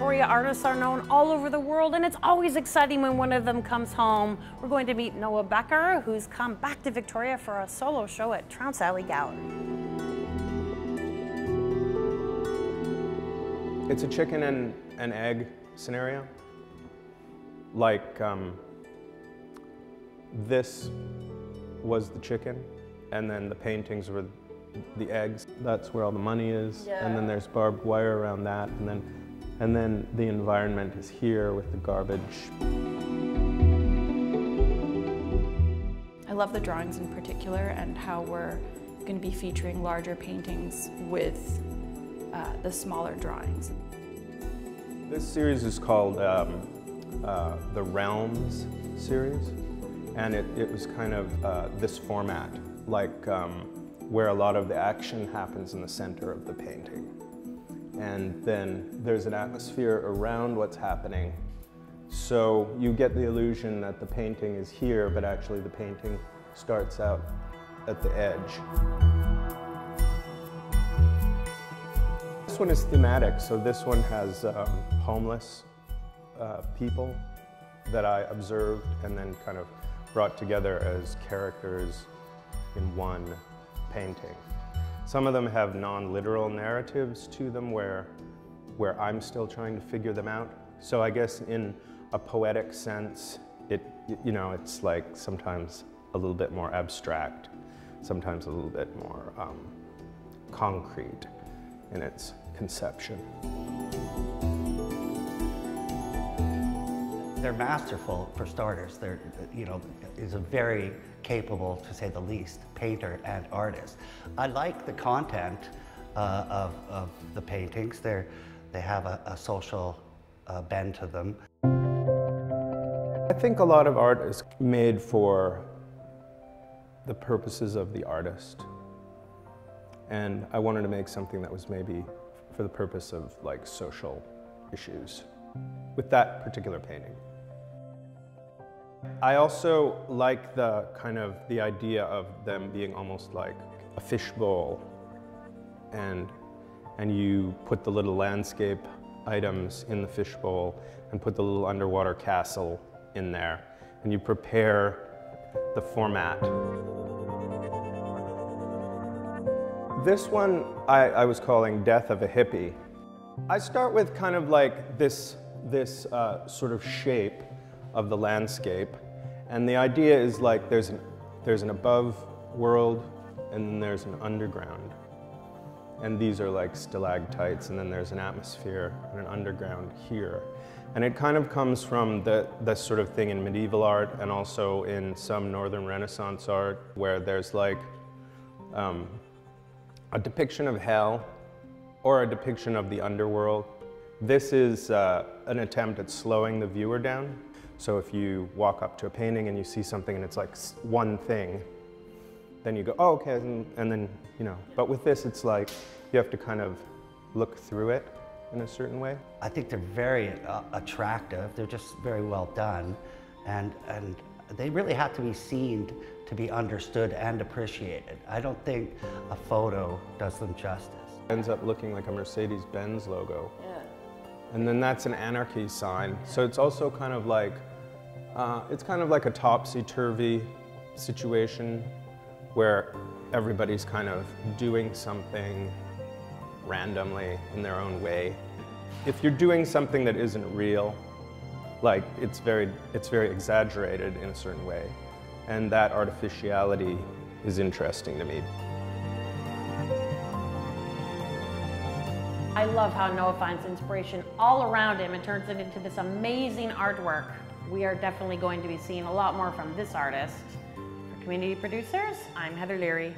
Victoria artists are known all over the world, and it's always exciting when one of them comes home. We're going to meet Becker, who's come back to Victoria for a solo show at Trounce Alley Gallery. It's a chicken and egg scenario. Like, this was the chicken, and then the paintings were the eggs. That's where all the money is. Yeah. And then there's barbed wire around that, and then the environment is here with the garbage. I love the drawings in particular and how we're going to be featuring larger paintings with the smaller drawings. This series is called the Realms series, and it was kind of this format, like where a lot of the action happens in the center of the painting. And then there's an atmosphere around what's happening. So you get the illusion that the painting is here, but actually the painting starts out at the edge. This one is thematic, so this one has homeless people that I observed and then kind of brought together as characters in one painting. Some of them have non-literal narratives to them where I'm still trying to figure them out. So I guess in a poetic sense, it's like sometimes a little bit more abstract, sometimes a little bit more concrete in its conception. They're masterful, for starters. They're, is a very capable, to say the least, painter and artist. I like the content of the paintings. They have a social bend to them. I think a lot of art is made for the purposes of the artist. And I wanted to make something that was maybe for the purpose of like social issues with that particular painting. I also like the idea of them being almost like a fishbowl, and you put the little landscape items in the fishbowl and put the little underwater castle in there, and you prepare the format. This one I was calling Death of a Hippie. I start with kind of like this sort of shape of the landscape, and the idea is like there's an above world and then there's an underground, and these are like stalactites, and then there's an atmosphere and an underground here, and it kind of comes from the sort of thing in medieval art and also in some Northern Renaissance art where there's like a depiction of hell or a depiction of the underworld. This is an attempt at slowing the viewer down. So if you walk up to a painting and you see something and it's like one thing, then you go, oh, okay, and then, but with this it's like you have to kind of look through it in a certain way. I think they're very attractive. They're just very well done, and they really have to be seen to be understood and appreciated. I don't think a photo does them justice. It ends up looking like a Mercedes-Benz logo. Yeah. And then that's an anarchy sign. So it's also kind of like, a topsy-turvy situation where everybody's kind of doing something randomly in their own way. If you're doing something that isn't real, like it's very exaggerated in a certain way. And that artificiality is interesting to me. I love how Noah finds inspiration all around him and turns it into this amazing artwork. We are definitely going to be seeing a lot more from this artist. For Community Producers, I'm Heather Leary.